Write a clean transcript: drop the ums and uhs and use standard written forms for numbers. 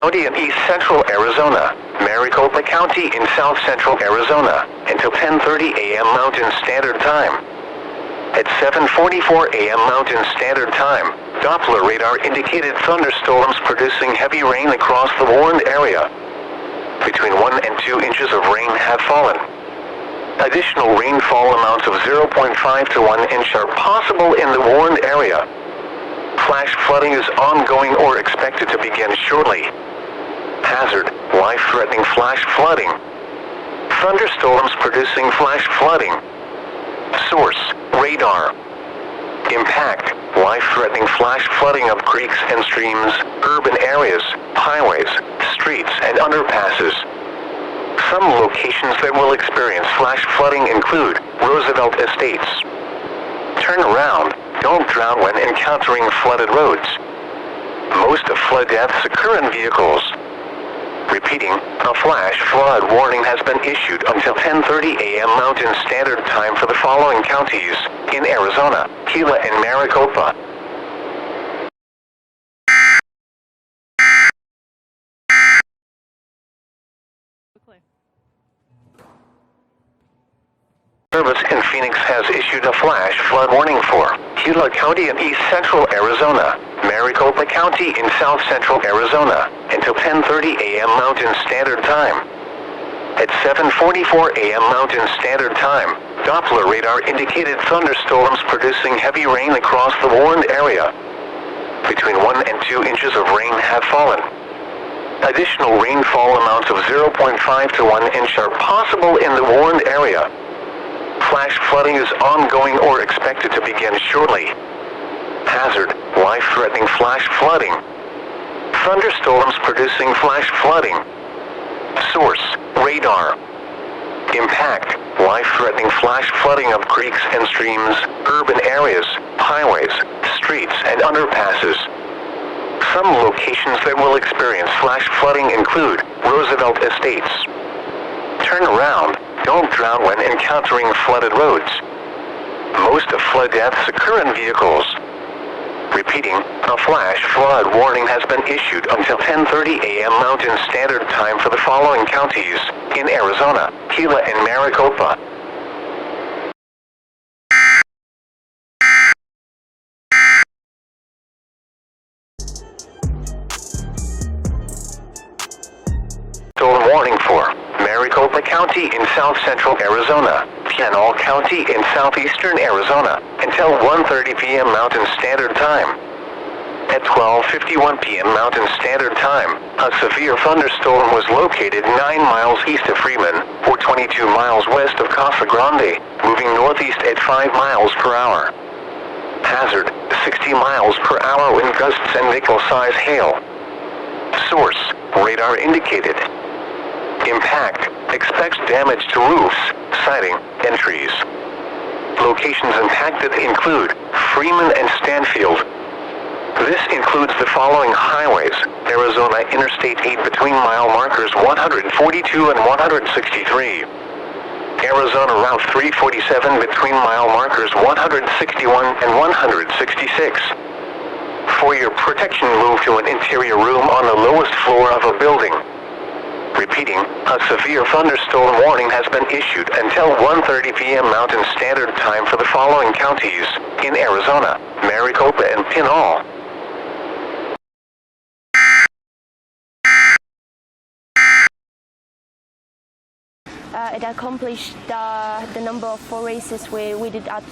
County in east central Arizona, Maricopa County in south central Arizona, until 10:30 a.m. Mountain Standard Time. At 7:44 a.m. Mountain Standard Time, Doppler radar indicated thunderstorms producing heavy rain across the warned area. Between 1 and 2 inches of rain have fallen. Additional rainfall amounts of 0.5 to 1 inch are possible in the warned area. Flash flooding is ongoing or expected to begin shortly. Hazard: life-threatening flash flooding. Thunderstorms producing flash flooding. Source: radar. Impact: life-threatening flash flooding of creeks and streams, urban areas, highways, streets, and underpasses. Some locations that will experience flash flooding include Roosevelt Estates. Turn around. Don't drown when encountering flooded roads. Most of flood deaths occur in vehicles. Repeating, a flash flood warning has been issued until 10:30 a.m. Mountain Standard Time for the following counties in Arizona, Gila, and Maricopa. Service in Phoenix has issued a flash flood warning for Gila County in east central Arizona, Maricopa County in south central Arizona, until 10:30 a.m. Mountain Standard Time. At 7:44 a.m. Mountain Standard Time, Doppler radar indicated thunderstorms producing heavy rain across the warned area. Between 1 and 2 inches of rain have fallen. Additional rainfall amounts of 0.5 to 1 inch are possible in the warned area. Flash flooding is ongoing or expected to begin shortly. Hazard: life-threatening flash flooding. Thunderstorms producing flash flooding. Source: radar. Impact: life-threatening flash flooding of creeks and streams, urban areas, highways, streets, and underpasses. Some locations that will experience flash flooding include Roosevelt Estates. Turn around. Don't drown when encountering flooded roads. Most of flood deaths occur in vehicles. Repeating, a flash flood warning has been issued until 10:30 a.m. Mountain Standard Time for the following counties in Arizona, Gila, and Maricopa. Storm warning for Maricopa County in south central Arizona, Pinal County in southeastern Arizona, until 1:30 p.m. Mountain Standard Time. At 12:51 p.m. Mountain Standard Time, a severe thunderstorm was located 9 miles east of Freeman, or 22 miles west of Casa Grande, moving northeast at 5 miles per hour. Hazard: 60 miles per hour wind gusts and nickel-size hail. Source: radar indicated. Impact: expects damage to roofs, siding, and trees. Locations impacted include Freeman and Stanfield. This includes the following highways: Arizona Interstate 8 between mile markers 142 and 163. Arizona Route 347 between mile markers 161 and 166. For your protection, move to an interior room on the lowest floor of a building. Repeating, a severe thunderstorm warning has been issued until 1:30 p.m. Mountain Standard Time for the following counties in Arizona, Maricopa, and Pinal. It accomplished the number of 4 races we did at